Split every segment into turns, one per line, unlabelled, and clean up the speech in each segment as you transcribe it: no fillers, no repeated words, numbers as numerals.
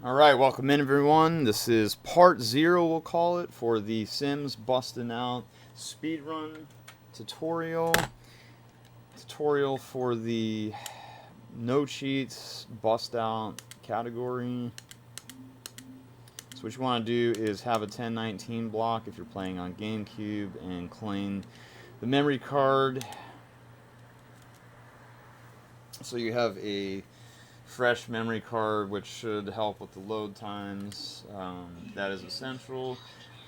Alright, welcome in everyone. This is part 0, we'll call it, for the Sims Bustin' Out speedrun tutorial. Tutorial for the no cheats bust out category. So what you want to do is have a 1019 block if you're playing on GameCube and claim the memory card. So you have a fresh memory card, which should help with the load times. That is essential.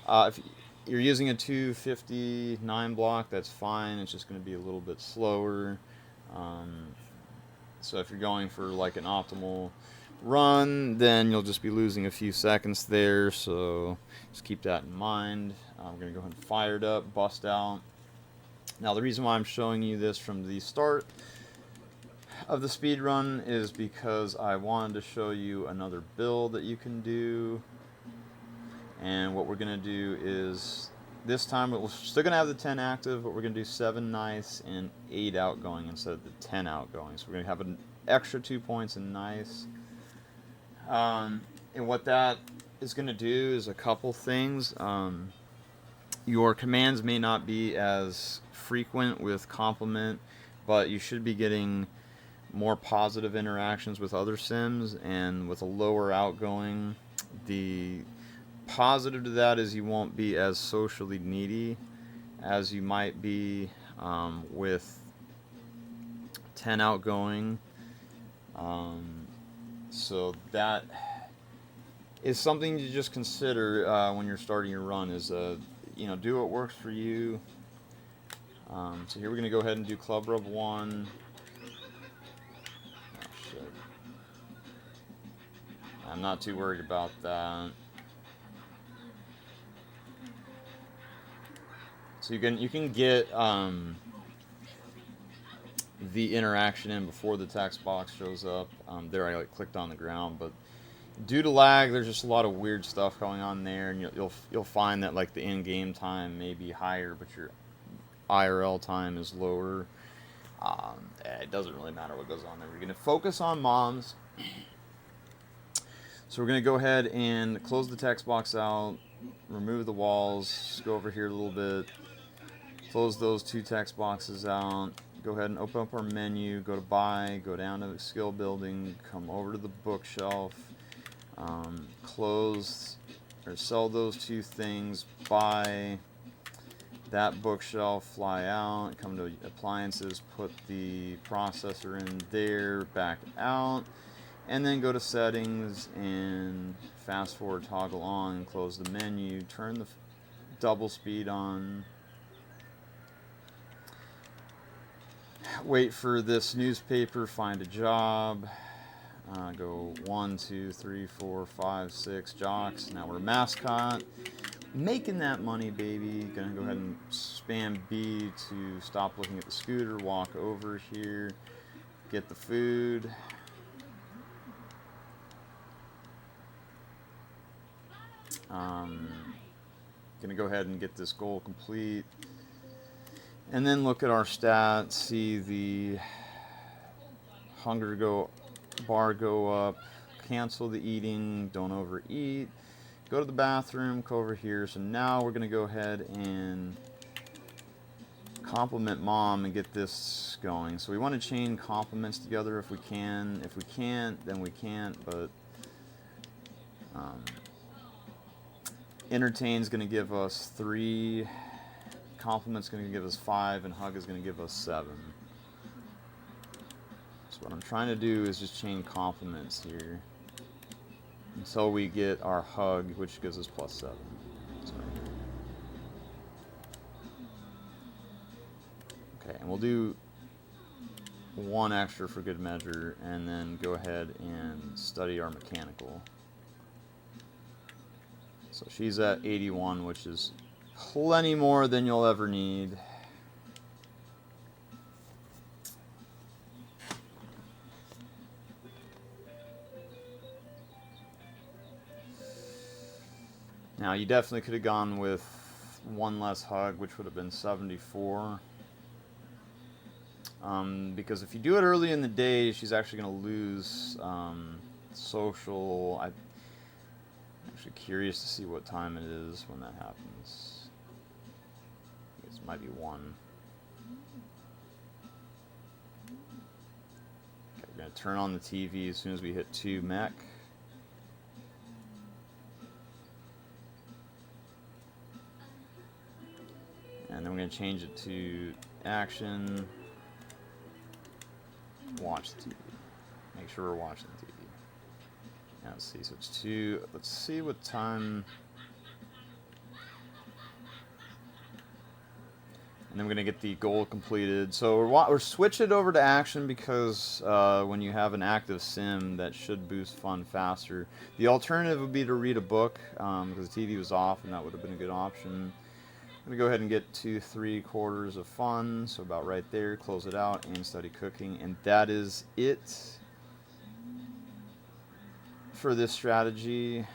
If you're using a 259 block, that's fine. It's just going to be a little bit slower. So if you're going for like an optimal run, then you'll just be losing a few seconds there. So just keep that in mind. We're going to go ahead and fire it up, bust out. Now the reason why I'm showing you this from the start of the speed run is because I wanted to show you another build that you can do. And what we're going to do is, this time we're still going to have the 10 active, but we're going to do 7 nice and 8 outgoing instead of the 10 outgoing. So we're going to have an extra 2 points in nice. And what that is going to do is a couple things. Your commands may not be as frequent with compliment, but you should be getting more positive interactions with other Sims, and with a lower outgoing, the positive to that is you won't be as socially needy as you might be with 10 outgoing. So that is something to just consider when you're starting your run, is do what works for you. So here we're going to go ahead and do Club Rub 1. I'm not too worried about that. So you can get the interaction in before the text box shows up. There I clicked on the ground, but due to lag, there's just a lot of weird stuff going on there, and you'll find that like the in-game time may be higher, but your IRL time is lower. It doesn't really matter what goes on there. We're going to focus on moms. So we're going to go ahead and close the text box out, remove the walls, go over here a little bit, close those 2 text boxes out, go ahead and open up our menu, go to buy, go down to skill building, come over to the bookshelf, close or sell those 2 things, buy that bookshelf, fly out, come to appliances, put the processor in there, back out. And then go to settings and fast forward toggle on, close the menu, turn the double speed on. Wait for this newspaper, find a job. Go 1, 2, 3, 4, 5, 6 jocks. Now we're a mascot. Making that money, baby. Gonna go ahead and spam B to stop looking at the scooter, walk over here, get the food. Gonna go ahead and get this goal complete, and then look at our stats, see the hunger bar go up, cancel the eating, don't overeat, go to the bathroom, go over here. So now we're gonna go ahead and compliment mom and get this going. So we want to chain compliments together if we can. If we can't, then we can't, but entertain is going to give us 3, compliment's going to give us 5, and hug is going to give us 7. So what I'm trying to do is just chain compliments here until we get our hug, which gives us +7. Okay, and we'll do 1 extra for good measure, and then go ahead and study our mechanical. So she's at 81, which is plenty more than you'll ever need. Now you definitely could have gone with 1 less hug, which would have been 74. Because if you do it early in the day, she's actually going to lose social. Actually curious to see what time it is when that happens. I guess it might be 1. Okay, we're going to turn on the TV as soon as we hit 2 mech. And then we're going to change it to action. Watch the TV. Make sure we're watching the TV. Now let's see, so it's 2. Let's see what time. And then we're going to get the goal completed. So we're switching it over to action because when you have an active sim, that should boost fun faster. The alternative would be to read a book because the TV was off, and that would have been a good option. I'm going to go ahead and get 2 3/4 of fun, so about right there, close it out, and study cooking. And that is it for this strategy.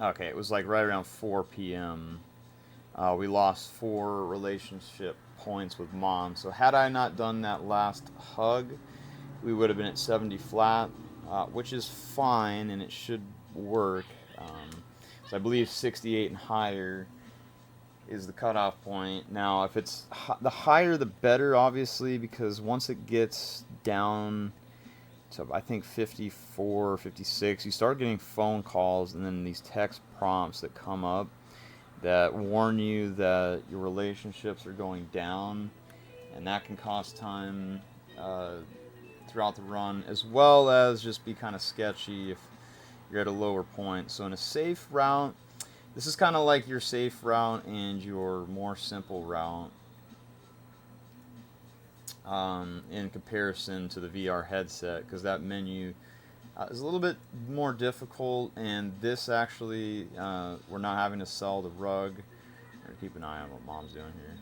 Okay, it was like right around 4 p.m. We lost 4 relationship points with Mom. So had I not done that last hug, we would have been at 70 flat, which is fine, and it should work. So I believe 68 and higher is the cutoff point. Now, if it's the higher, the better, obviously, because once it gets down to, I think, 54 or 56, you start getting phone calls and then these text prompts that come up that warn you that your relationships are going down, and that can cost time throughout the run, as well as just be kind of sketchy if you're at a lower point. So in a safe route, this is kind of like your safe route and your more simple route in comparison to the VR headset, because that menu is a little bit more difficult, and this actually, we're not having to sell the rug. Keep an eye on what Mom's doing here.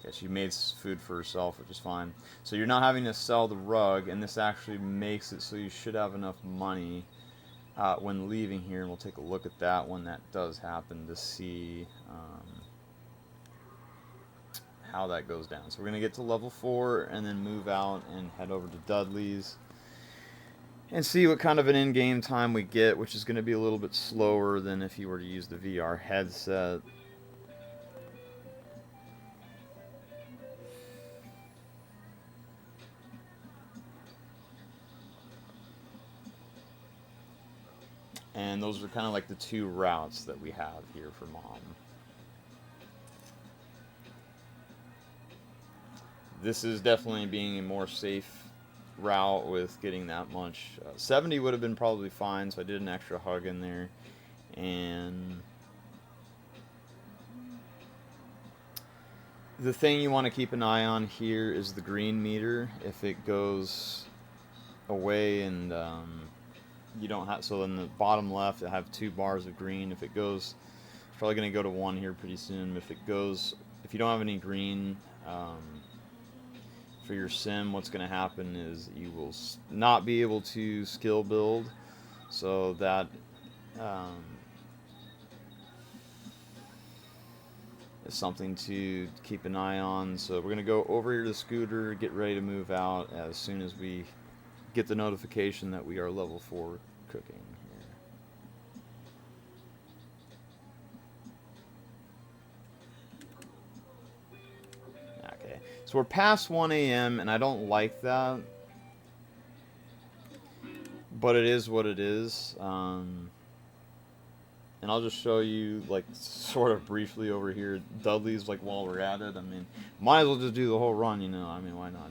Yeah, she made food for herself, which is fine. So you're not having to sell the rug, and this actually makes it so you should have enough money when leaving here, and we'll take a look at that when that does happen to see how that goes down. So we're going to get to level 4 and then move out and head over to Dudley's and see what kind of an in-game time we get, which is going to be a little bit slower than if you were to use the VR headset. And those are kind of like the 2 routes that we have here for Mom. This is definitely being a more safe route with getting that much. 70 would have been probably fine, so I did an extra hug in there. And the thing you want to keep an eye on here is the green meter. If it goes away and you don't have, so in the bottom left I have 2 bars of green. If it goes, it's probably going to go to 1 here pretty soon. If you don't have any green for your sim, what's going to happen is you will not be able to skill build. So that is something to keep an eye on. So we're going to go over here to the scooter, get ready to move out as soon as we get the notification that we are level 4 cooking. So we're past 1 a.m. and I don't like that, but it is what it is. And I'll just show you, like, sort of briefly over here, Dudley's, like, while we're at it. I mean, might as well just do the whole run, you know. I mean, why not?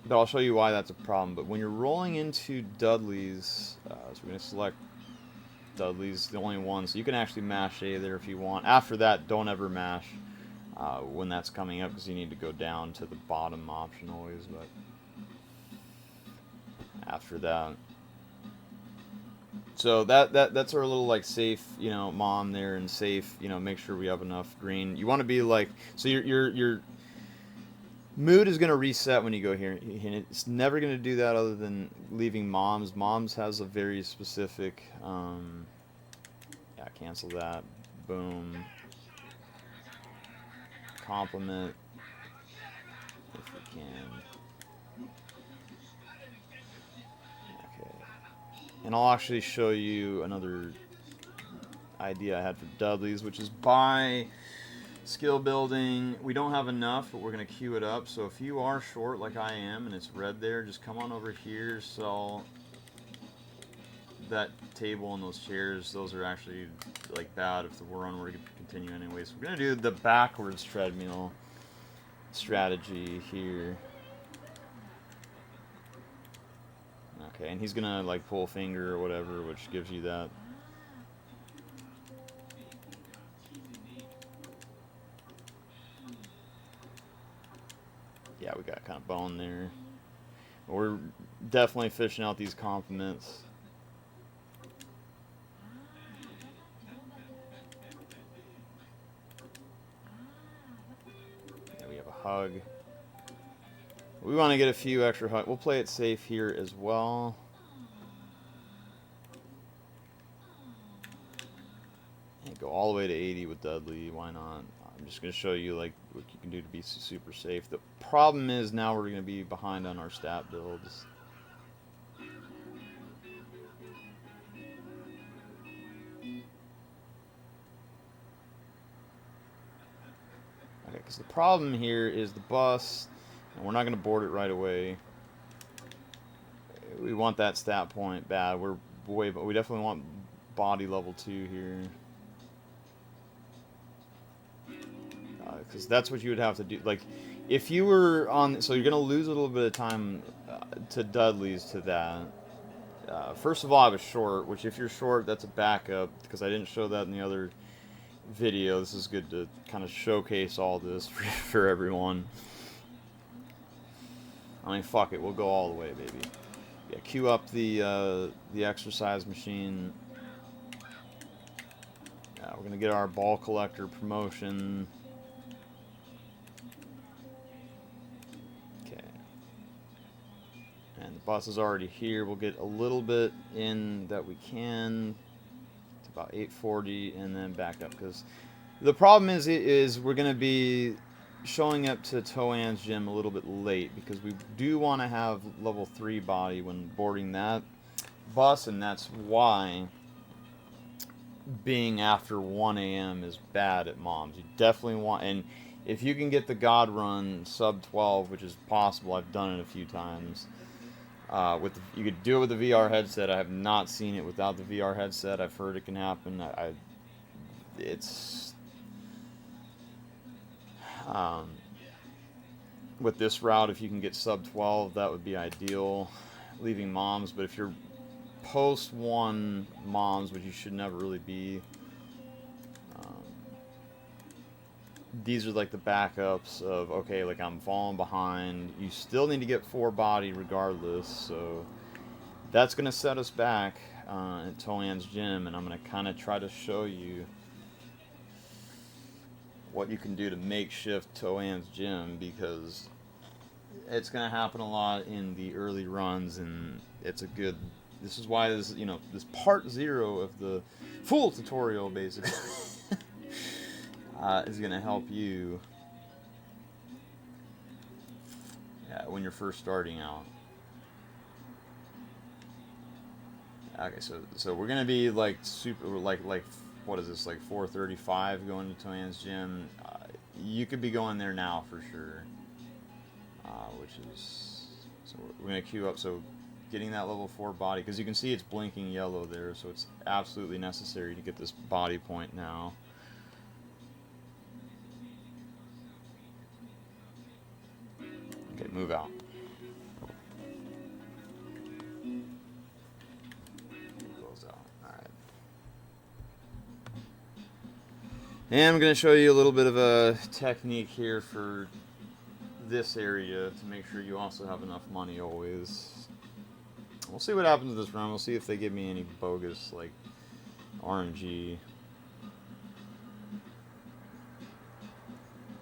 But I'll show you why that's a problem. But when you're rolling into Dudley's, so we're going to select Dudley's, the only one, so you can actually mash A there if you want. After that, don't ever mash when that's coming up, because you need to go down to the bottom option always. But after that, so that's our little, like, safe, you know, Mom there, and safe, you know, make sure we have enough green. You want to be like, so you're Mood is going to reset when you go here, and it's never going to do that other than leaving moms. Moms has a very specific, yeah, cancel that, boom, compliment, if we can, okay, and I'll actually show you another idea I had for Dudley's, which is buy skill building. We don't have enough, but we're going to queue it up. So if you are short like I am and it's red there, just come on over here, sell that table and those chairs. Those are actually like bad if the war run were to continue anyway. So we're going to do the backwards treadmill strategy here. Okay, and he's going to like pull finger or whatever, which gives you that. Yeah, we got kind of bone there. But we're definitely fishing out these compliments. Yeah, we have a hug. We want to get a few extra hugs. We'll play it safe here as well. And go all the way to 80 with Dudley. Why not? I'm just going to show you like what you can do to be super safe. The problem is now we're going to be behind on our stat builds. Okay, because the problem here is the bus, and we're not going to board it right away. We want that stat point bad. We're way, but we definitely want body level 2 here. Because that's what you would have to do. Like, if you were on, so you're going to lose a little bit of time to Dudley's to that. First of all, I was short, which if you're short, that's a backup, because I didn't show that in the other video. This is good to kind of showcase all this for everyone. I mean, fuck it, we'll go all the way, baby. Yeah, queue up the exercise machine. Yeah, we're going to get our ball collector promotion. And the bus is already here. We'll get a little bit in that we can. It's about 840 and then back up. Because the problem is we're going to be showing up to Toan's gym a little bit late. Because we do want to have level 3 body when boarding that bus. And that's why being after 1 a.m. is bad at moms. You definitely want... And if you can get the God Run sub 12, which is possible, I've done it a few times... you could do it with the VR headset. I have not seen it without the VR headset. I've heard it can happen. It's with this route, if you can get sub 12, that would be ideal. Leaving moms, but if you're post 1 moms, which you should never really be, these are like the backups of, okay, like I'm falling behind. You still need to get 4 body regardless, so that's going to set us back at Toan's gym, and I'm going to kind of try to show you what you can do to makeshift Toan's gym, because it's going to happen a lot in the early runs, and it's a good... This is why this, this part 0 of the full tutorial, basically. Is going to help you when you're first starting out. Okay, so we're going to be like super, like what is this, like 4:35 going to Toan's gym. You could be going there now for sure, which is, so we're going to queue up. So getting that level 4 body, because you can see it's blinking yellow there, so it's absolutely necessary to get this body point now. Okay, move out. Close out. Alright. And I'm going to show you a little bit of a technique here for this area to make sure you also have enough money always. We'll see what happens this run. We'll see if they give me any bogus, like, RNG.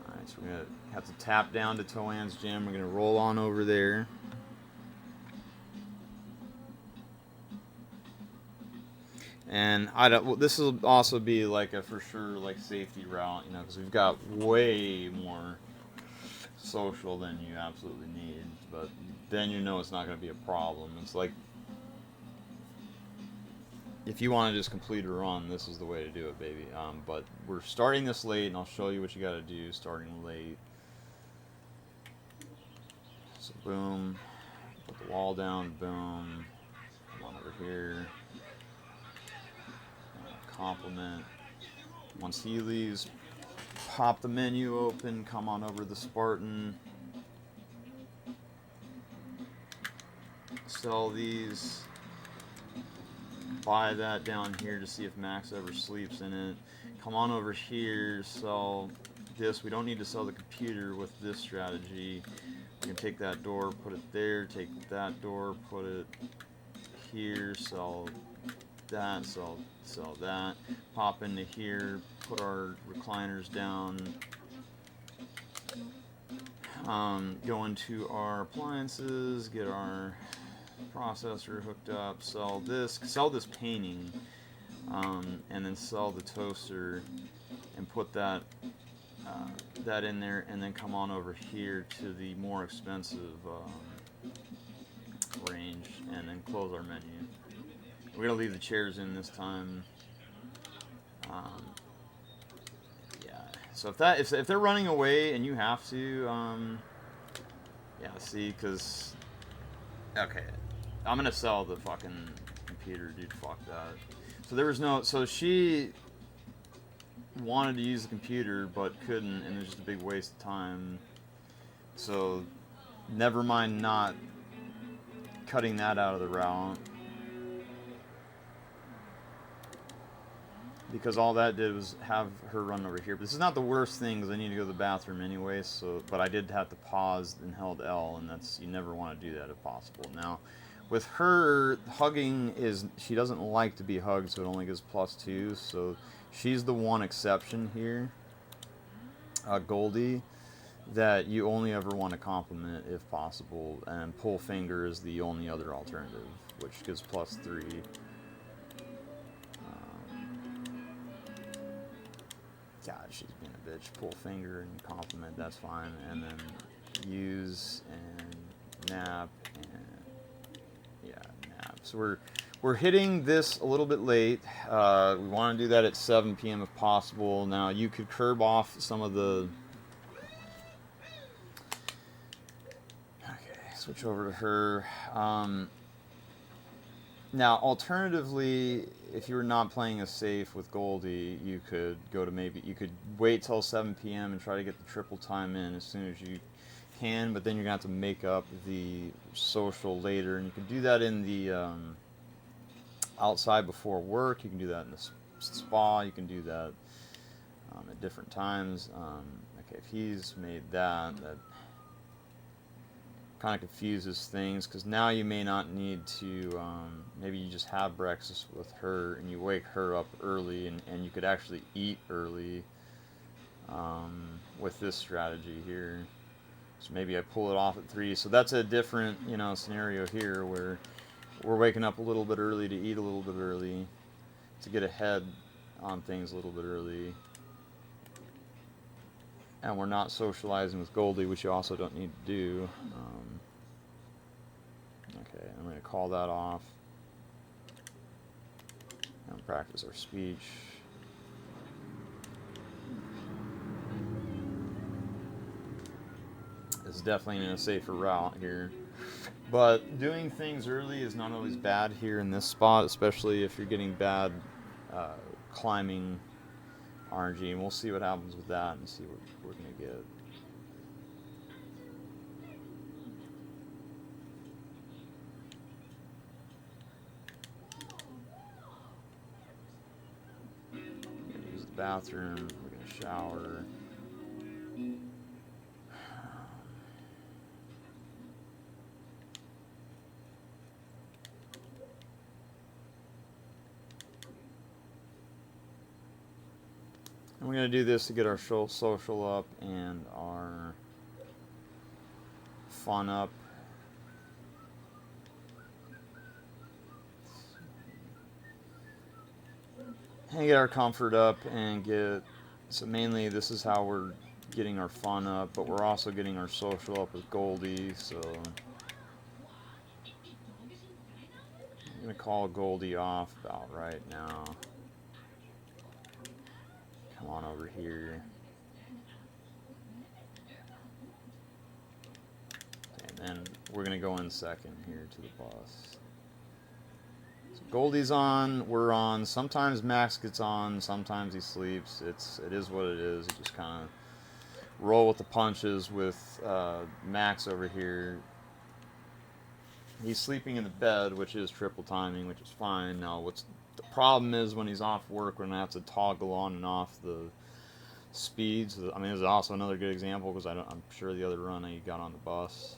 Alright, so we're going to Have to tap down to Toan's gym. We're gonna roll on over there. And I don't. Well, this will also be like a for sure like safety route, you know, because we've got way more social than you absolutely need. But then you know it's not going to be a problem. It's like if you want to just complete a run, this is the way to do it, baby. But we're starting this late, and I'll show you what you got to do starting late. So boom, put the wall down, boom, come on over here, compliment. Once he leaves, pop the menu open, come on over to the Spartan, sell these, buy that down here to see if Max ever sleeps in it. Come on over here, sell this. We don't need to sell the computer with this strategy. We can take that door, put it there, take that door, put it here, sell that, sell that, pop into here, put our recliners down, go into our appliances, get our processor hooked up, sell this painting, and then sell the toaster and put that in there, and then come on over here to the more expensive range and then close our menu. We're gonna leave the chairs in this time. Yeah. So if they're running away and you have to, yeah. See, because okay, I'm gonna sell the fucking computer, dude. Fuck that. So there was no. So she wanted to use the computer but couldn't, and it was just a big waste of time. So never mind not cutting that out of the route, because all that did was have her run over here. But this is not the worst thing, because I need to go to the bathroom anyway. So, but I did have to pause and held L, and that's, you never want to do that if possible. Now, with her, hugging is, she doesn't like to be hugged, so it only gives +2. So she's the one exception here, Goldie, that you only ever want to compliment if possible, and pull finger is the only other alternative, which gives +3. God, she's being a bitch. Pull finger and compliment, that's fine. And then use and nap and yeah, nap. So we're hitting this a little bit late. We want to do that at 7 p.m. if possible. Now you could curb off some of the. Okay, switch over to her. Now, alternatively, if you were not playing a safe with Goldie, you could go to you could wait till 7 p.m. and try to get the triple time in as soon as you can, but then you're going to have to make up the social later, and you can do that in the outside before work, you can do that in the spa, you can do that at different times. Okay, if he's made that kind of confuses things, because now you may not need to, maybe you just have breakfast with her and you wake her up early, and you could actually eat early with this strategy here. So maybe I pull it off at 3. So that's a different, scenario here where we're waking up a little bit early to eat a little bit early, to get ahead on things a little bit early. And we're not socializing with Goldie, which you also don't need to do. Okay, I'm going to call that off. And practice our speech. It's definitely in a safer route here. But doing things early is not always bad here in this spot, especially if you're getting bad climbing RNG, and we'll see what happens with that and see what we're going to get. We're going to use the bathroom, we're going to shower. And we're going to do this to get our social up and our fun up. And get our comfort up and get, so mainly this is how we're getting our fun up, but we're also getting our social up with Goldie, so I'm going to call Goldie off about right now. Come on over here. And then we're going to go in second here to the bus. So Goldie's on, we're on. Sometimes Max gets on, sometimes he sleeps. It is what it is. You just kind of roll with the punches with Max over here. He's sleeping in the bed, which is triple timing, which is fine. Now, what's the problem is when he's off work, we're going to have to toggle on and off the speeds. I mean, this is also another good example because I'm sure the other run I got on the bus.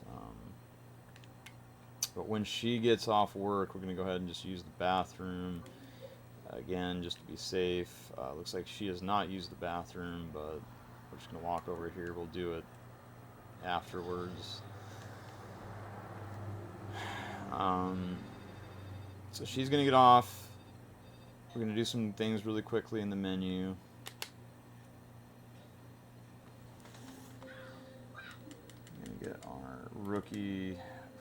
But when she gets off work, we're going to go ahead and just use the bathroom. Again, just to be safe. Looks like she has not used the bathroom, but we're just going to walk over here. We'll do it afterwards. So she's going to get off. We're going to do some things really quickly in the menu. We're going to get our rookie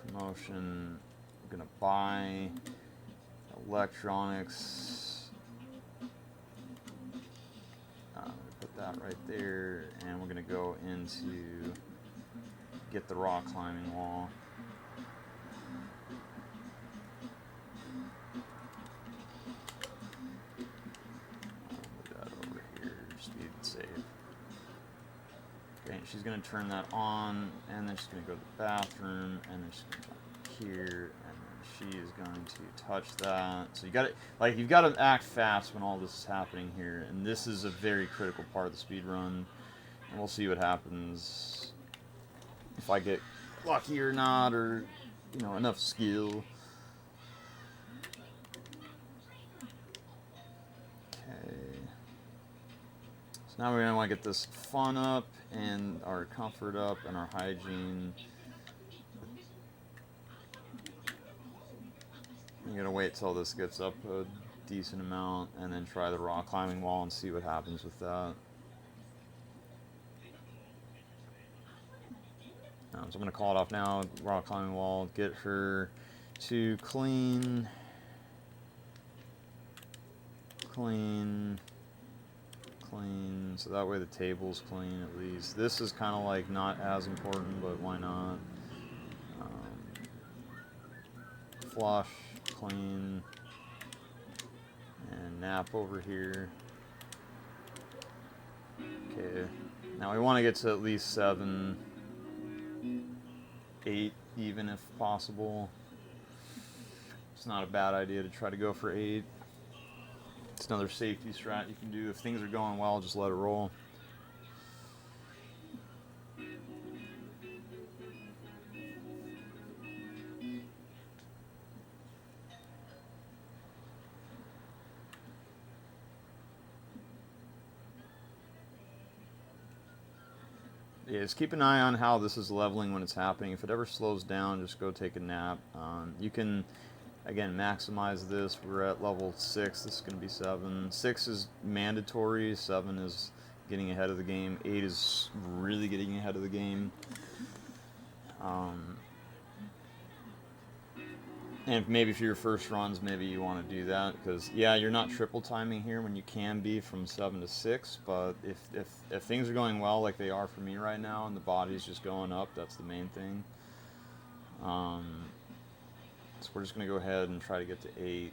promotion. We're going to buy electronics. I'm going to put that right there, and we're going to go into get the rock climbing wall. She's going to turn that on, and then she's going to go to the bathroom, and then she's going to come here, and then she is going to touch that. So you got to, like, you've got to act fast when all this is happening here, and this is a very critical part of the speed run, and we'll see what happens if I get lucky or not, or you know, enough skill. Okay. So now we're going to want to get this fun up, and our comfort up, and our hygiene. I'm going to wait till this gets up a decent amount, and then try the rock climbing wall and see what happens with that. So I'm going to call it off now, rock climbing wall, get her to clean, so that way the table's clean at least. This is kind of like not as important, but why not? Flush, clean, and nap over here. Okay, now we want to get to at least 7, 8 even if possible. It's not a bad idea to try to go for 8. It's another safety strat you can do. If things are going well, just let it roll. Yeah, just keep an eye on how this is leveling when it's happening. If it ever slows down, just go take a nap. You can, again, maximize this. We're at level 6. This is going to be 7. 6 is mandatory. 7 is getting ahead of the game. 8 is really getting ahead of the game. And maybe for your first runs, maybe you want to do that, because yeah, you're not triple timing here when you can be from 7 to 6. But if things are going well, like they are for me right now, and the body's just going up, that's the main thing. So we're just going to go ahead and try to get to 8.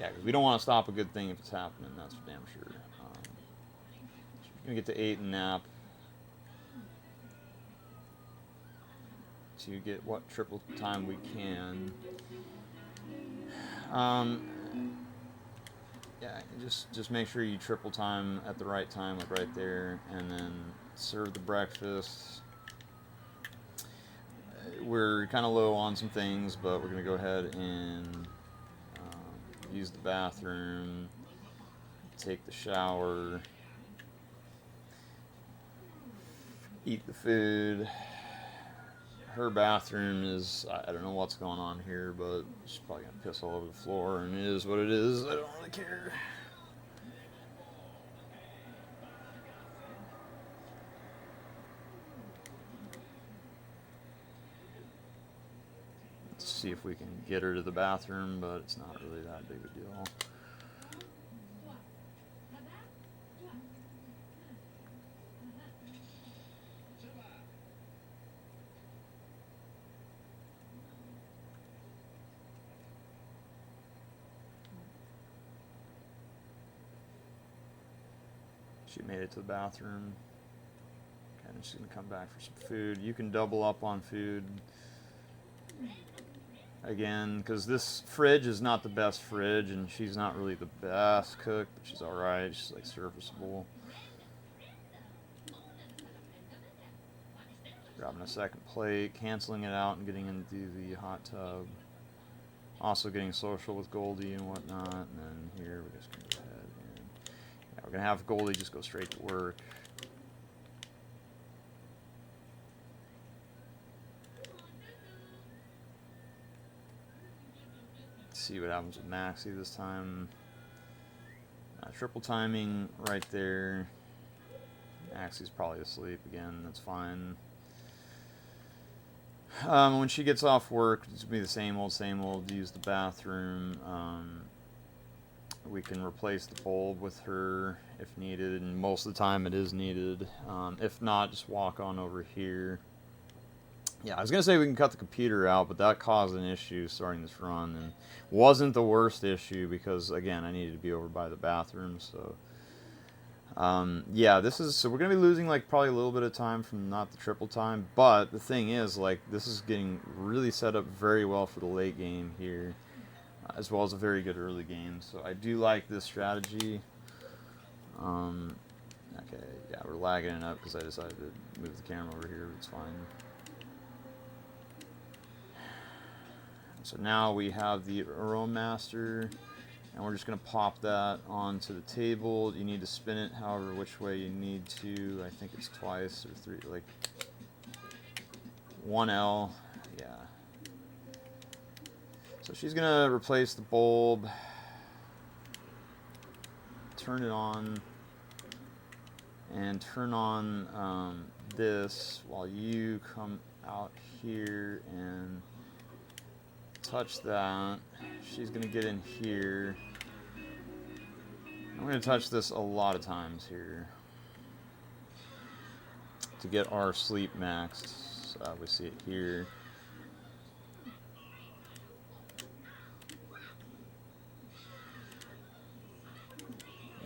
Yeah, because we don't want to stop a good thing if it's happening, that's for damn sure. So we're going to get to 8 and nap. To get what triple time we can. Yeah, just make sure you triple time at the right time, like right there, and then serve the breakfast. We're kind of low on some things, but we're going to go ahead and use the bathroom, take the shower, eat the food. Her bathroom is, I don't know what's going on here, but she's probably going to piss all over the floor, and it is what it is. I don't really care. Let's see if we can get her to the bathroom, but it's not really that big a deal. She made it to the bathroom. Okay, and she's gonna come back for some food. You can double up on food again, because this fridge is not the best fridge, and she's not really the best cook, but she's alright. She's like serviceable. Grabbing a second plate, canceling it out, and getting into the hot tub. Also getting social with Goldie and whatnot, and then here we're just gonna go ahead and yeah, we're gonna have Goldie just go straight to work. See what happens with Maxie this time. Triple timing right there. Maxie's probably asleep again, that's fine. When she gets off work, it's going to be the same old, use the bathroom. We can replace the bulb with her if needed, and most of the time it is needed. If not, just walk on over here. Yeah, I was going to say we can cut the computer out, but that caused an issue starting this run, and wasn't the worst issue because, again, I needed to be over by the bathroom, so... yeah, so we're going to be losing, like, probably a little bit of time from not the triple time, but the thing is, like, this is getting really set up very well for the late game here, as well as a very good early game, so I do like this strategy. Okay, yeah, we're lagging it up because I decided to move the camera over here, it's fine. So now we have the Aromaster, and we're just going to pop that onto the table. You need to spin it however which way you need to. I think it's twice or three, like 1L, yeah. So she's going to replace the bulb, turn it on, and turn on this while you come out here and touch that. She's going to get in here. I'm going to touch this a lot of times here to get our sleep maxed. We see it here.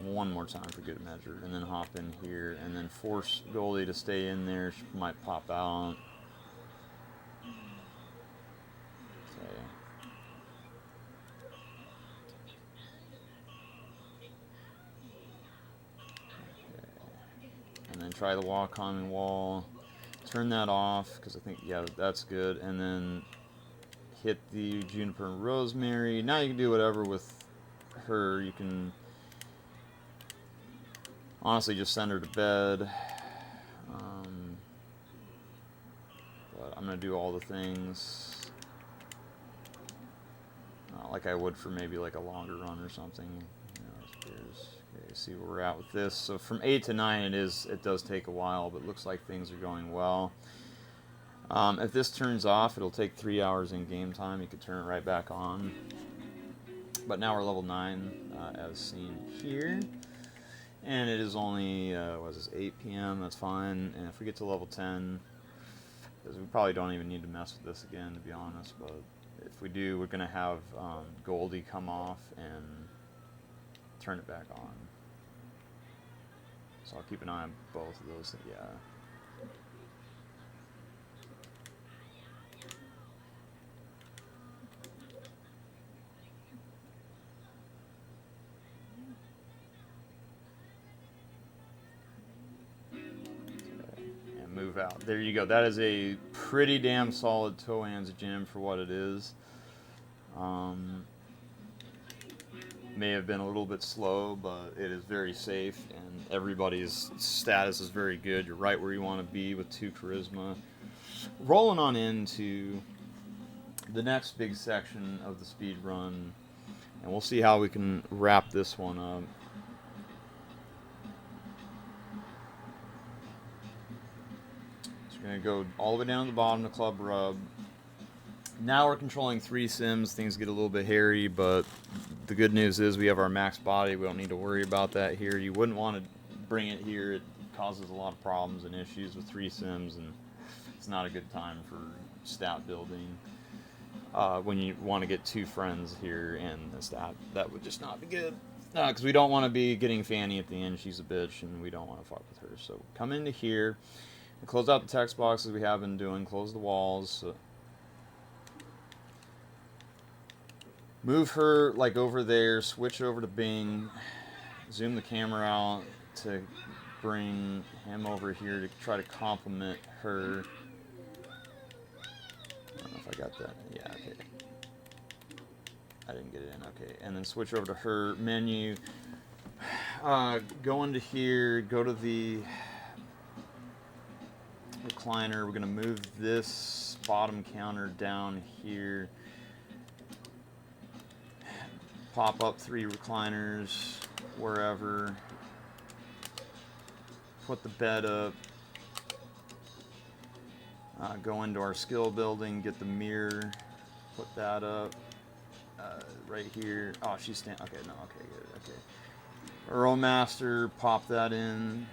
One more time for good measure, and then hop in here, and then force Goldie to stay in there. She might pop out. And then try the walk calming wall, turn that off because I think, yeah, that's good, and then hit the juniper and rosemary. Now you can do whatever with her. You can honestly just send her to bed, but I'm gonna do all the things like I would for maybe like a longer run or something. Okay, see where we're at with this. So from 8 to 9 it does take a while, but it looks like things are going well. If this turns off, it'll take 3 hours in game time. You could turn it right back on. But now we're level 9, as seen here. And it is only, what is this, 8 p.m., that's fine. And if we get to level 10, because we probably don't even need to mess with this again, to be honest, but if we do, we're going to have Goldie come off and turn it back on. So I'll keep an eye on both of those, yeah. Move out. There you go. That is a pretty damn solid Toan's gym for what it is. may have been a little bit slow, but it is very safe, and everybody's status is very good. You're right where you want to be with 2 charisma. Rolling on into the next big section of the speed run, and we'll see how we can wrap this one up. So we're going to go all the way down to the bottom to Club Rub. Now we're controlling 3 sims. Things get a little bit hairy, but the good news is we have our max body. We don't need to worry about that here. You wouldn't want to bring it here. It causes a lot of problems and issues with 3 sims, and it's not a good time for stat building. When you want to get 2 friends here and the stat, that would just not be good. Because we don't want to be getting Fanny at the end. She's a bitch, and we don't want to fuck with her. So come into here and close out the text boxes we have been doing. Close the walls. Move her like over there, switch over to Bing, zoom the camera out to bring him over here to try to complement her. I don't know if I got that. Yeah, okay. I didn't get it in. Okay, and then switch over to her menu. Go into here, go to the recliner. We're going to move this bottom counter down here. Pop up 3 recliners wherever. Put the bed up. Go into our skill building, get the mirror, put that up. Right here. Oh, she's standing. Okay, no, okay, good. Okay. Earl Master, pop that in.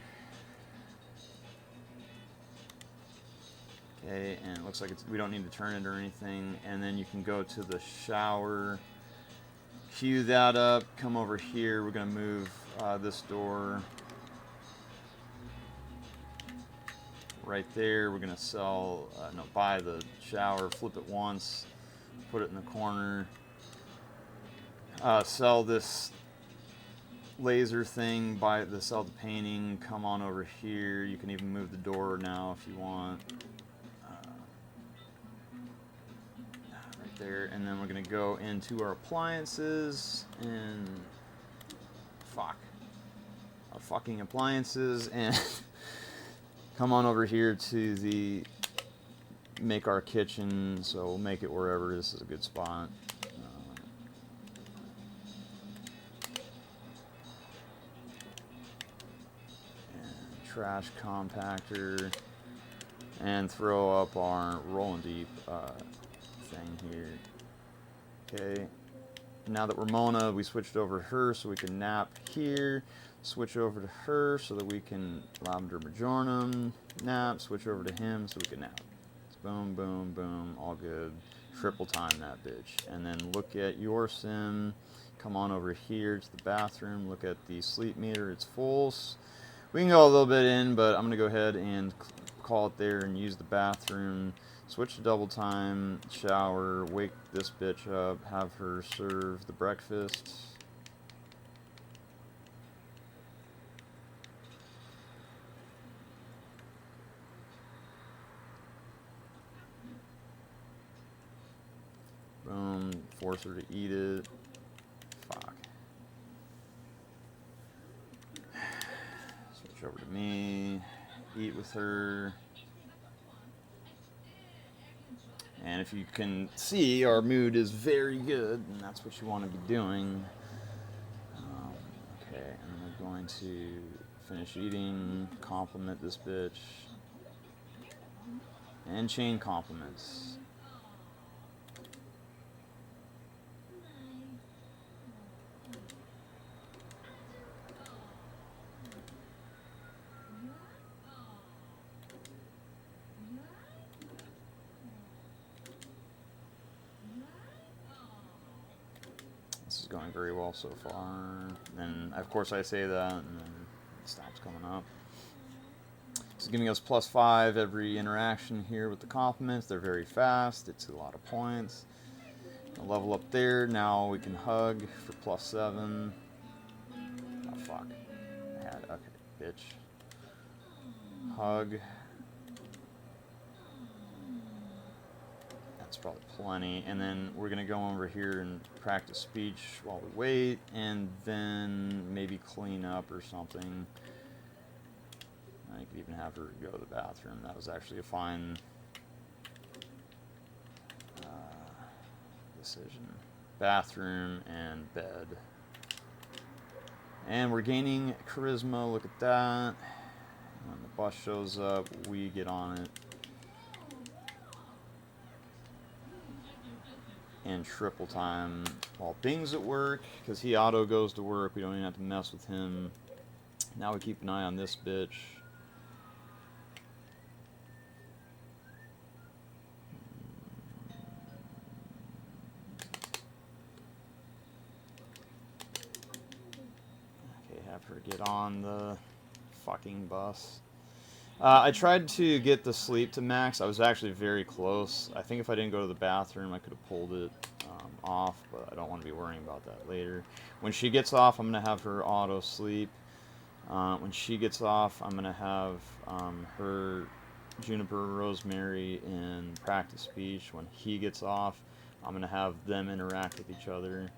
Okay, and it looks like we don't need to turn it or anything. And then you can go to the shower. Cue that up, come over here. We're going to move this door right there. We're going to buy the shower, flip it once, put it in the corner. Sell this laser thing, sell the painting, come on over here. You can even move the door now if you want. There, and then we're gonna go into our appliances and our fucking appliances, and come on over here to the make our kitchen. So we'll make it wherever. This is a good spot. And trash compactor, and throw up our rolling deep thing here. Okay, now that we're Mona, we switched over to her so we can nap here. Switch over to her so that we can lavender majornum nap. Switch over to him so we can nap. It's boom, boom, boom, all good. Triple time that bitch. And then look at your sim. Come on over here to the bathroom. Look at the sleep meter. It's full. We can go a little bit in, but I'm gonna go ahead and call it there and use the bathroom. Switch to double time, shower, wake this bitch up, have her serve the breakfast. Boom, force her to eat it. Fuck. Switch over to me, eat with her. And if you can see, our mood is very good, and that's what you want to be doing. Okay, and we're going to finish eating, compliment this bitch, and chain compliments. This is going very well so far. And of course I say that, and then it stops coming up. This is giving us +5 every interaction here with the compliments. They're very fast. It's a lot of points. I'll level up there. Now we can hug for +7. Oh fuck. Okay, bitch. Hug. That's probably plenty. And then we're going to go over here and practice speech while we wait, and then maybe clean up or something. I could even have her go to the bathroom. That was actually a fine decision. Bathroom and bed. And we're gaining charisma. Look at that. When the bus shows up, we get on it. And triple time while Bing's at work, because he auto goes to work. We don't even have to mess with him. Now we keep an eye on this bitch. Okay, have her get on the fucking bus. I tried to get the sleep to max. I was actually very close. I think if I didn't go to the bathroom, I could have pulled it off, but I don't want to be worrying about that later. When she gets off, I'm going to have her auto sleep. When she gets off, I'm going to have her Juniper, Rosemary, and practice speech. When he gets off, I'm going to have them interact with each other.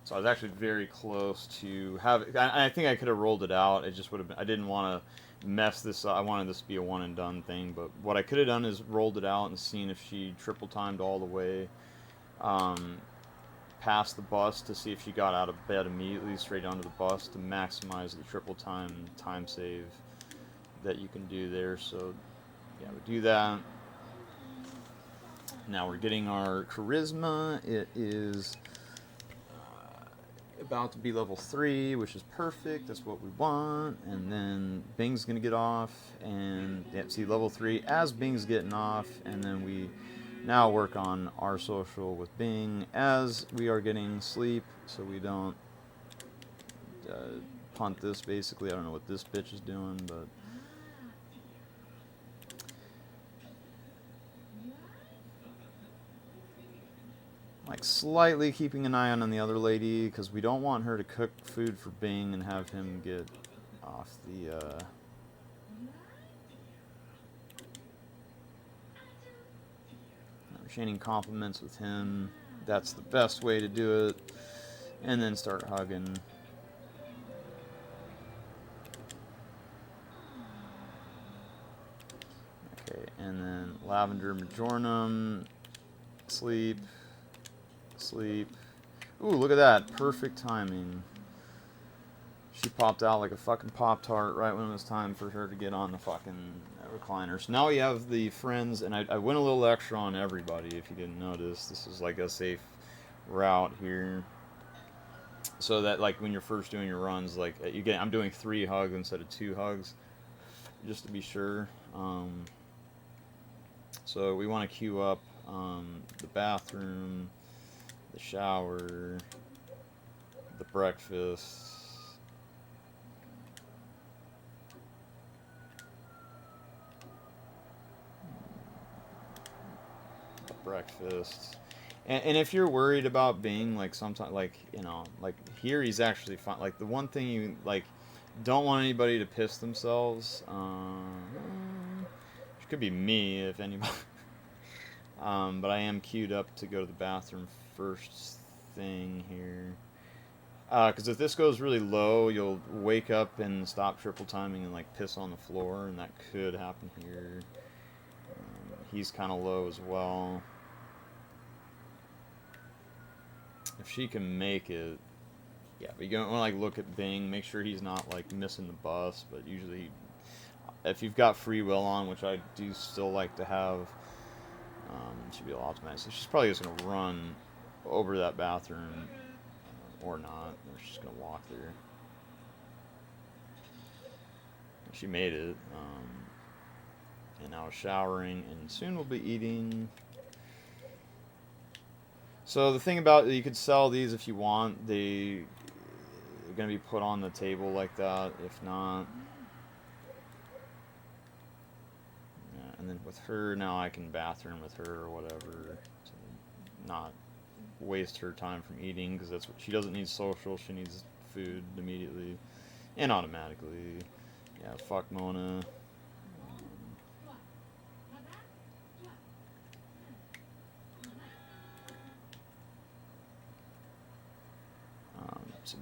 So I was actually very close to have. I think I could have rolled it out. It just would have been. I didn't want to mess this up. I wanted this to be a one and done thing. But what I could have done is rolled it out and seen if she triple timed all the way past the bus to see if she got out of bed immediately straight onto the bus to maximize the triple time save that you can do there. So yeah, we do that. Now we're getting our charisma. It is about to be level 3, which is perfect. That's what we want. And then Bing's gonna get off, and see level 3 as Bing's getting off, and then we now work on our social with Bing as we are getting sleep, so we don't punt this. Basically, I don't know what this bitch is doing, but like slightly keeping an eye on the other lady, because we don't want her to cook food for Bing and have him get off the chaining compliments with him. That's the best way to do it. And then start hugging. Okay, and then Lavender Majornum, sleep. Sleep. Ooh, look at that. Perfect timing. She popped out like a fucking Pop-Tart right when it was time for her to get on the fucking recliner. So now we have the friends, and I went a little extra on everybody, if you didn't notice. This is like a safe route here. So that like when you're first doing your runs, like I'm doing 3 hugs instead of 2 hugs, just to be sure. So we want to queue up the bathroom, the shower, the breakfast, and if you're worried about being like sometimes like like here he's actually fine. Like the one thing you like don't want anybody to piss themselves. It could be me if anybody. But I am queued up to go to the bathroom first thing here. Because if this goes really low, you'll wake up and stop triple timing and like piss on the floor, and that could happen here. He's kind of low as well. If she can make it, yeah, but you don't want to like look at Bing, make sure he's not like missing the bus. But usually, if you've got free will on, which I do still like to have, should be able to optimize. So she's probably just gonna run over that bathroom, or not. Or she's gonna walk there. She made it, and now showering, and soon we'll be eating. So the thing about you could sell these if you want. They're gonna be put on the table like that. If not, yeah, and then with her now I can bathroom with her or whatever, to not waste her time from eating, because that's what she doesn't need social. She needs food immediately and automatically. Yeah, fuck Mona.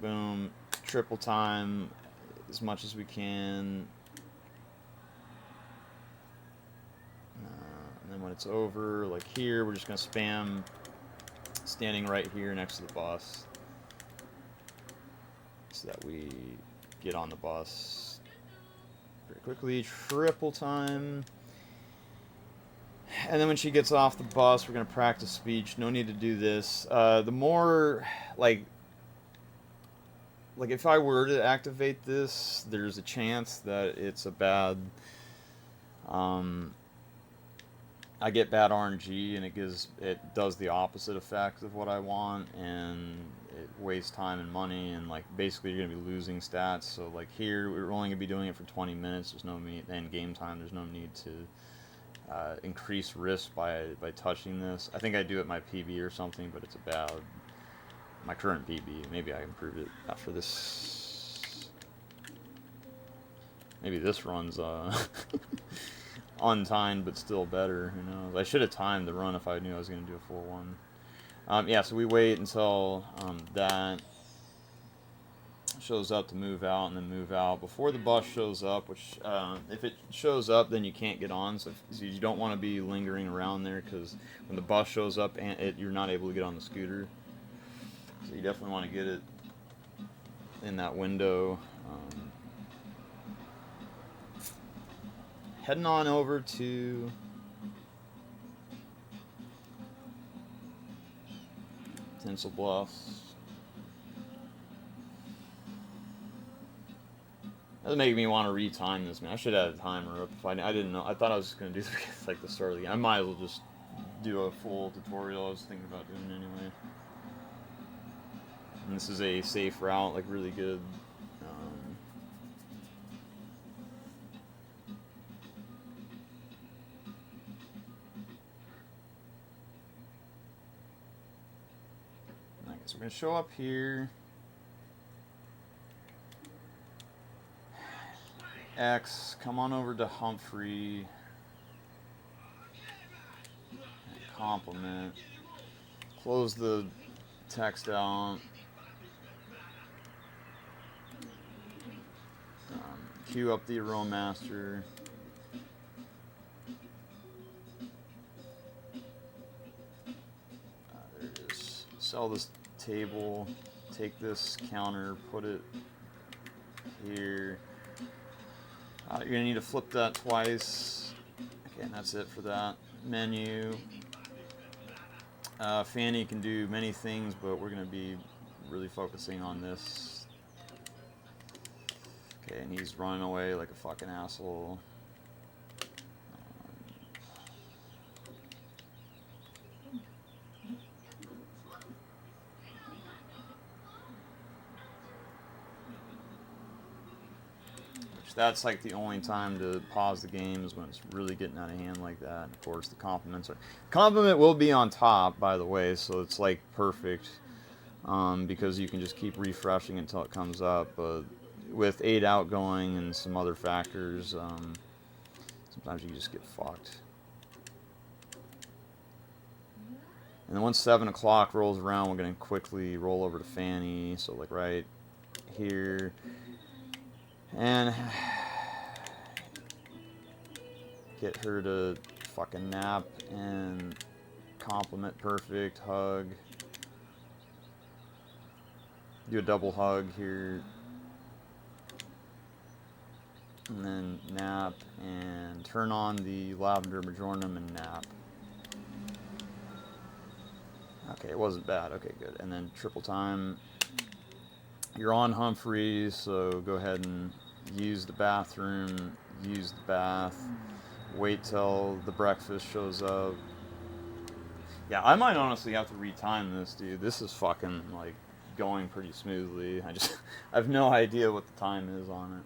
boom, triple time as much as we can. And then when it's over, like here, we're just going to spam standing right here next to the bus so that we get on the bus pretty quickly. Triple time. And then when she gets off the bus, we're going to practice speech. No need to do this. The more, like if I were to activate this, there's a chance that it's a bad, I get bad RNG, and it does the opposite effect of what I want, and it wastes time and money, and like basically you're gonna be losing stats. So like here, we're only gonna be doing it for 20 minutes. There's no need, and game time. There's no need to increase risk by touching this. I think I do it my PB or something, but it's about my current PB. Maybe I improved it after this. Maybe this runs untimed, but still better. Who knows? I should have timed the run if I knew I was going to do a full one. Yeah, so we wait until that shows up to move out, and then move out before the bus shows up, which if it shows up, then you can't get on. So you don't want to be lingering around there, because when the bus shows up, and you're not able to get on the scooter. So you definitely want to get it in that window. Heading on over to Tinsel Bluffs. That's making me want to retime this, man. I should have had a timer up. If I didn't know. I thought I was just going to do like the start of the game. I might as well just do a full tutorial. I was thinking about doing it anyway. And this is a safe route, like really good. So we're going to show up here. X, come on over to Humphrey. Compliment. Close the text out. Queue up the Aeromaster. There it is. Sell this table. Take this counter, put it here. You're going to need to flip that twice. Okay, and that's it for that. Menu. Fanny can do many things, but we're going to be really focusing on this. Okay, and he's running away like a fucking asshole. That's like the only time to pause the game is when it's really getting out of hand like that. And of course, the compliments are. Compliment will be on top, by the way, so it's like perfect because you can just keep refreshing until it comes up. But with 8 outgoing and some other factors, sometimes you just get fucked. And then once 7 o'clock rolls around, we're going to quickly roll over to Fanny. So like right here. And get her to fucking nap and compliment perfect, hug. Do a double hug here. And then nap and turn on the lavender majornum and nap. Okay, it wasn't bad. Okay, good. And then triple time. You're on Humphrey, so go ahead and use the bathroom, use the bath, wait till the breakfast shows up. Yeah, I might honestly have to retime this, dude. This is fucking, like, going pretty smoothly. I have no idea what the time is on it.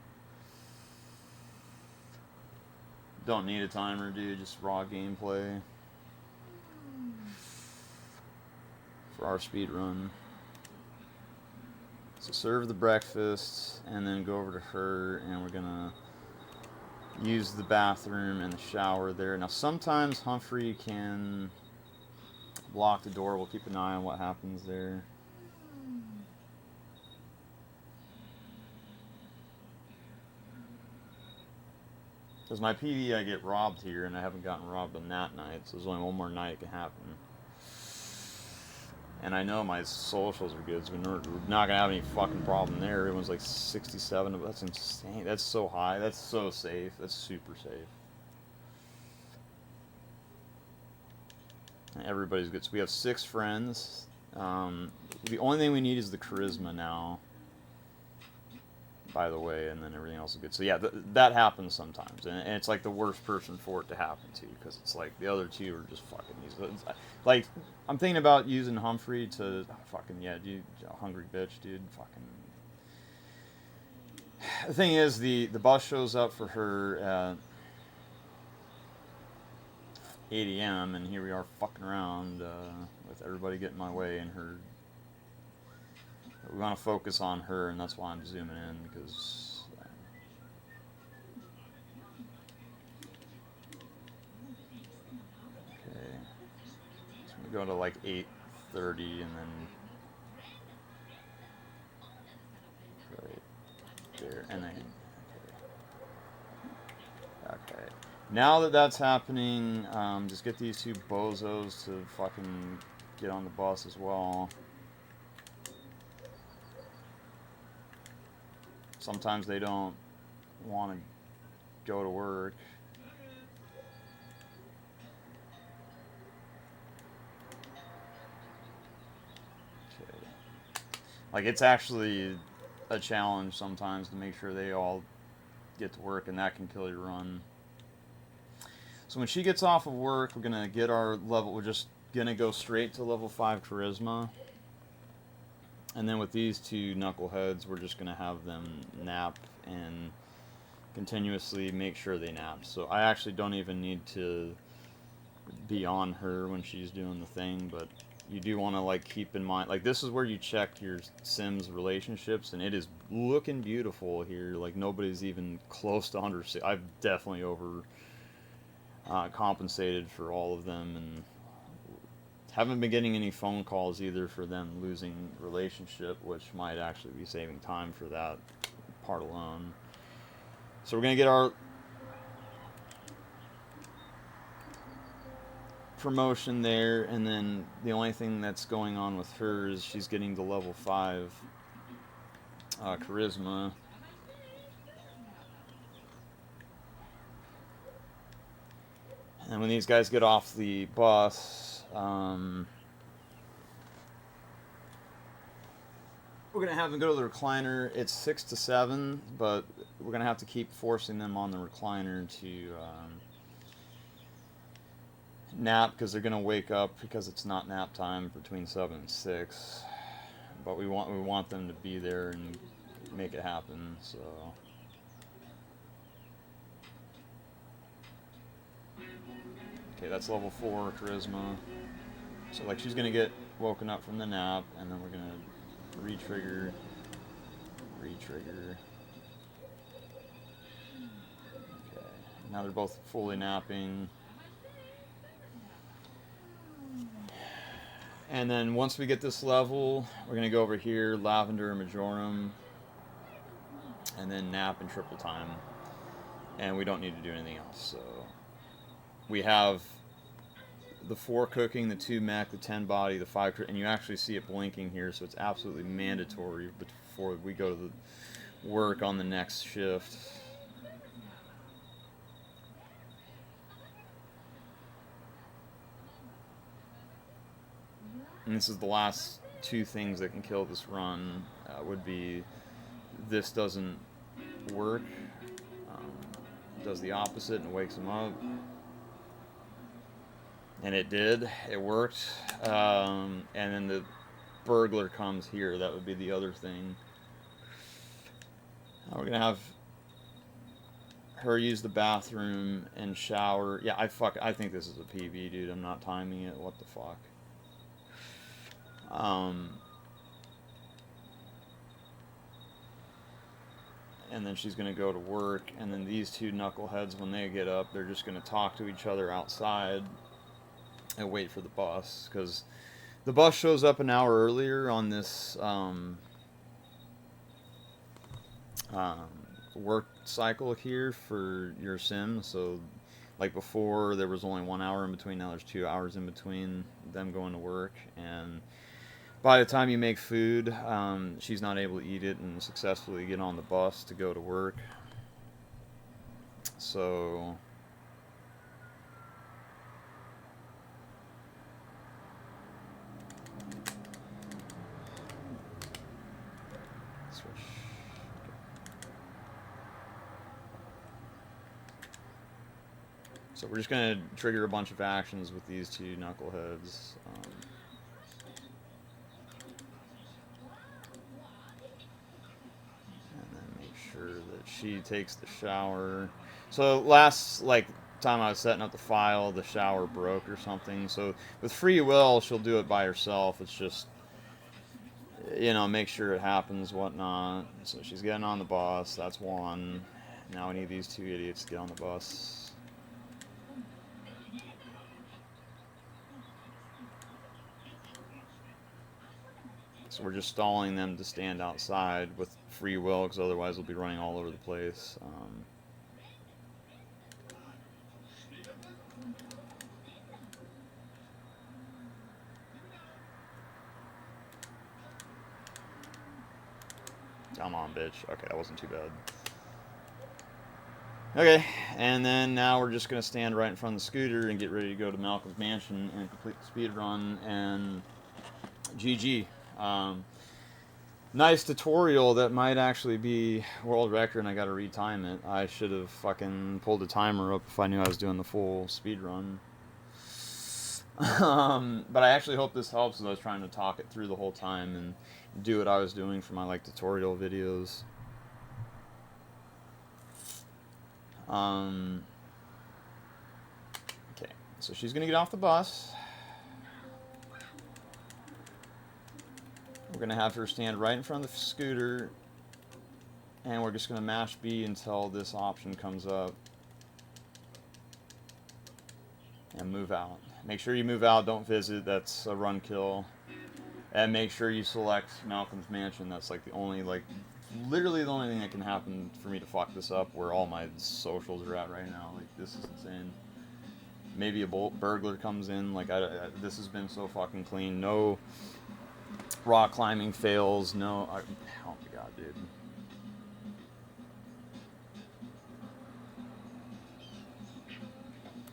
Don't need a timer, dude. Just raw gameplay for our speed run. So serve the breakfast, and then go over to her, and we're gonna use the bathroom and the shower there. Now sometimes Humphrey can block the door. We'll keep an eye on what happens there. Because my PV, I get robbed here, and I haven't gotten robbed on that night, so there's only one more night it can happen. And I know my socials are good, so we're not going to have any fucking problem there. Everyone's like 67, that's insane. That's so high. That's so safe. That's super safe. And everybody's good. So we have 6 friends. The only thing we need is the charisma now, by the way, and then everything else is good. So yeah, that happens sometimes, and it's like the worst person for it to happen to, because it's like the other 2 are just fucking these. Like, I'm thinking about using Humphrey to fucking, yeah, dude, hungry bitch, dude, fucking. The thing is, the bus shows up for her at 8 a.m. and here we are fucking around with everybody getting my way, and her. We want to focus on her, and that's why I'm zooming in, because okay, so we go to like 8:30, and then right there, and then okay. Now that that's happening, just get these 2 bozos to fucking get on the bus as well. Sometimes they don't want to go to work. Okay. Like, it's actually a challenge sometimes to make sure they all get to work, and that can kill your run. So when she gets off of work, we're going to get our level, we're just going to go straight to level 5 charisma. And then with these 2 knuckleheads, we're just going to have them nap and continuously make sure they nap. So I actually don't even need to be on her when she's doing the thing, but you do want to, like, keep in mind, like, this is where you check your Sims relationships, and it is looking beautiful here. Like, nobody's even close to 100. I've definitely over compensated for all of them, and haven't been getting any phone calls either for them losing relationship, which might actually be saving time for that part alone. So we're going to get our promotion there, and then the only thing that's going on with her is she's getting to level 5 charisma. And when these guys get off the bus, we're going to have them go to the recliner. It's 6 to 7, but we're going to have to keep forcing them on the recliner to nap, because they're going to wake up because it's not nap time between 7 and 6. But we want them to be there and make it happen, so... Okay, that's level 4 charisma. So, like, she's gonna get woken up from the nap, and then we're gonna re-trigger. Okay, now they're both fully napping. And then once we get this level, we're gonna go over here, Lavender and Majorum, and then nap in triple time. And we don't need to do anything else, so... We have the 4 cooking, the 2 mech, the 10 body, the 5, and you actually see it blinking here, so it's absolutely mandatory before we go to the work on the next shift. And this is the last 2 things that can kill this run, would be this doesn't work, does the opposite and wakes them up. And it did. It worked. And then the burglar comes here. That would be the other thing. We're going to have her use the bathroom and shower. Yeah, I think this is a PB, dude. I'm not timing it. What the fuck? And then she's going to go to work. And then these 2 knuckleheads, when they get up, they're just going to talk to each other outside and wait for the bus, because the bus shows up an hour earlier on this work cycle here for your sim. So, like before, there was only 1 hour in between. Now there's 2 hours in between them going to work, and by the time you make food, she's not able to eat it and successfully get on the bus to go to work. So switch. So we're just going to trigger a bunch of actions with these two knuckleheads. And then make sure that she takes the shower. So last time I was setting up the file, the shower broke or something. So with free will, she'll do it by herself. It's just, make sure it happens, whatnot. So she's getting on the bus. That's one. Now we need these two idiots to get on the bus. So we're just stalling them to stand outside with free will, because otherwise they'll be running all over the place. Come on, bitch. Okay, that wasn't too bad. Okay, and then now we're just going to stand right in front of the scooter and get ready to go to Malcolm's mansion and complete the speed run, and GG. Nice tutorial that might actually be world record, and I got to retime it. I should have fucking pulled the timer up if I knew I was doing the full speed run. But I actually hope this helps, because I was trying to talk it through the whole time and do what I was doing for my tutorial videos. Okay, so she's gonna get off the bus. We're gonna have her stand right in front of the scooter, and we're just gonna mash B until this option comes up, and move out. Make sure you move out, don't visit, that's a run kill. And make sure you select Malcolm's mansion. That's the only, literally the only thing that can happen for me to fuck this up, where all my socials are at right now. This is insane. Maybe a burglar comes in. This has been so fucking clean. No rock climbing fails. No, oh my god, dude.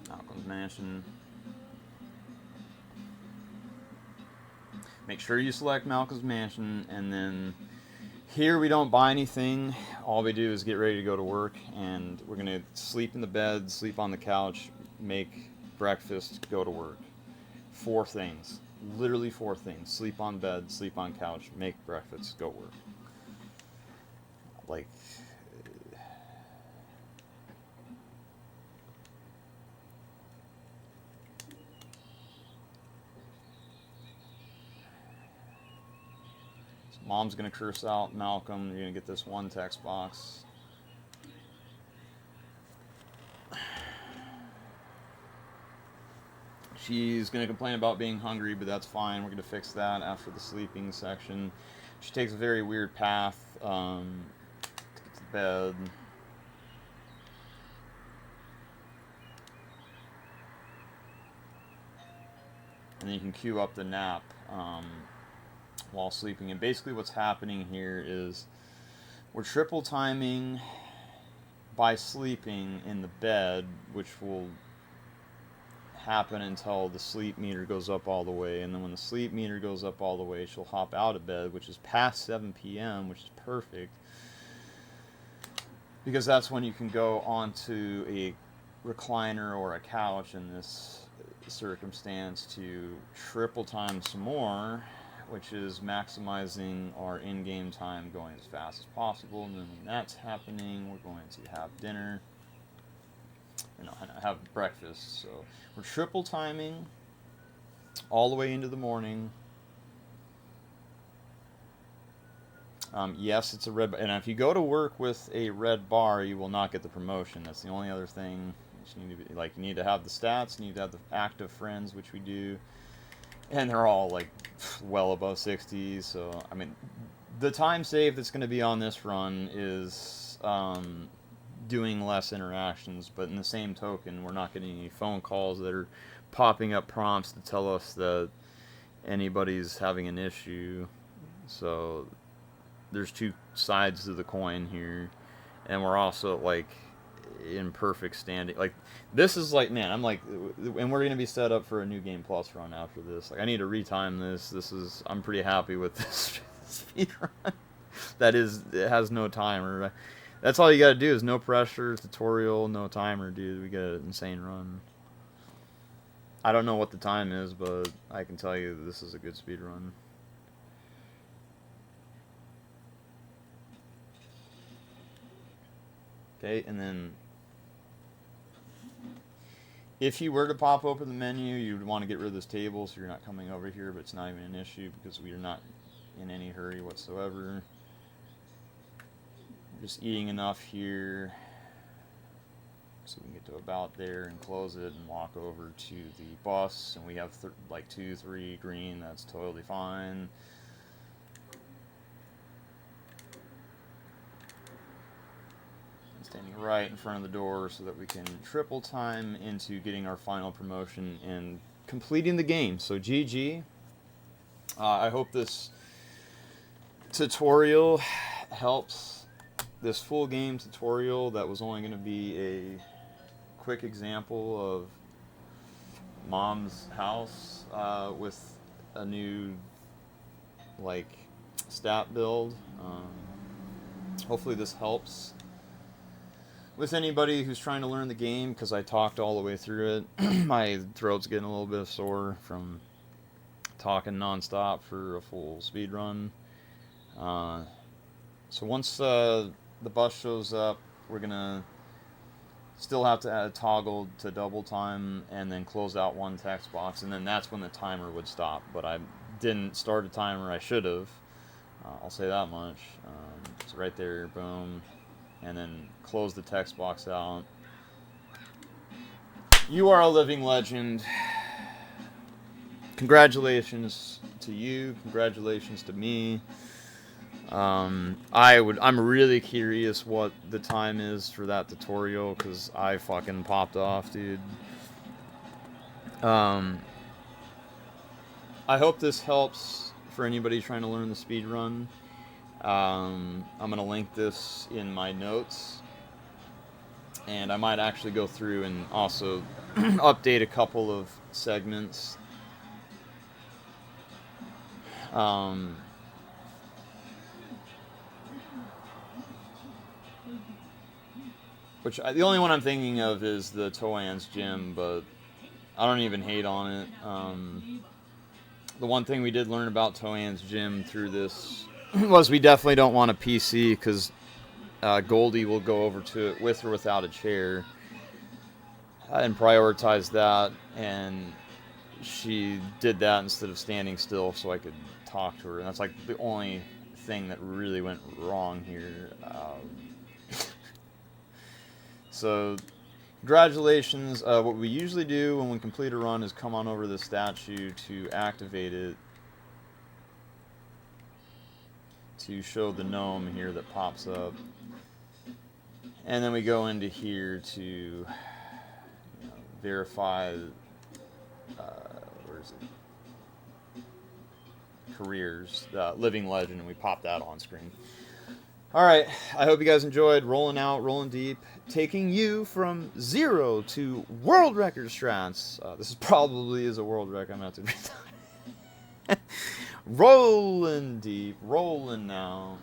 Malcolm's mansion. Make sure you select Malcolm's mansion, and then here we don't buy anything. All we do is get ready to go to work, and we're going to sleep in the bed, sleep on the couch, make breakfast, go to work. 4 things. Literally 4 things. Sleep on bed, sleep on couch, make breakfast, go work. Mom's going to curse out Malcolm. You're going to get this one text box. She's going to complain about being hungry, but that's fine. We're going to fix that after the sleeping section. She takes a very weird path to get to bed. And then you can queue up the nap while sleeping. And basically what's happening here is we're triple timing by sleeping in the bed, which will happen until the sleep meter goes up all the way. And then when the sleep meter goes up all the way, she'll hop out of bed, which is past 7 p.m., which is perfect, because that's when you can go onto a recliner or a couch in this circumstance to triple time some more, which is maximizing our in-game time, going as fast as possible. And then when that's happening, we're going to have dinner, have breakfast. So we're triple timing all the way into the morning. Yes, it's a red bar, and if you go to work with a red bar, you will not get the promotion. That's the only other thing. You need to be, you need to have the stats, you need to have the active friends, which we do, and they're all well above 60. So I mean, the time save that's going to be on this run is us doing less interactions, but in the same token, we're not getting any phone calls that are popping up prompts to tell us that anybody's having an issue. So there's two sides to the coin here, and we're also like in perfect standing. Like this is like, man, I'm like, and we're gonna be set up for a new game plus run after this. Like I need to retime this. I'm pretty happy with this speed run. That is, it has no timer. That's all you gotta do is no pressure, tutorial, no timer, dude. We get an insane run. I don't know what the time is, but I can tell you this is a good speed run. Okay, and then if you were to pop open the menu, you'd want to get rid of this table so you're not coming over here, but it's not even an issue because we are not in any hurry whatsoever. Just eating enough here so we can get to about there and close it and walk over to the bus, and we have like 2, 3 green. That's totally fine. Standing right in front of the door so that we can triple time into getting our final promotion and completing the game. So GG. I hope this tutorial helps. This full game tutorial that was only going to be a quick example of Mom's house with a new like stat build. Hopefully this helps with anybody who's trying to learn the game, because I talked all the way through it. My throat's getting a little bit sore from talking nonstop for a full speed run. So once the bus shows up, we're gonna still have to add a toggle to double time and then close out one text box, and then that's when the timer would stop. But I didn't start a timer. I should have. I'll say that much. So right there, boom, and then close the text box out. You are a living legend. Congratulations to you. Congratulations to me. I'm really curious what the time is for that tutorial, because I fucking popped off, dude. I hope this helps for anybody trying to learn the speed run. I'm gonna link this in my notes, and I might actually go through and also update a couple of segments. The only one I'm thinking of is the Toan's gym, but I don't even hate on it. The one thing we did learn about Toan's gym through this was we definitely don't want a PC, because Goldie will go over to it with or without a chair and prioritize that, and she did that instead of standing still so I could talk to her, and that's like the only thing that really went wrong here. So, congratulations. What we usually do when we complete a run is come on over to the statue to activate it, to show the gnome here that pops up. And then we go into here to verify, where is it? Careers, living legend, and we pop that on screen. Alright, I hope you guys enjoyed rolling out, rolling deep, taking you from 0 to world record strats. This probably is a world record. I'm going to have to retire. Rolling deep, rolling now.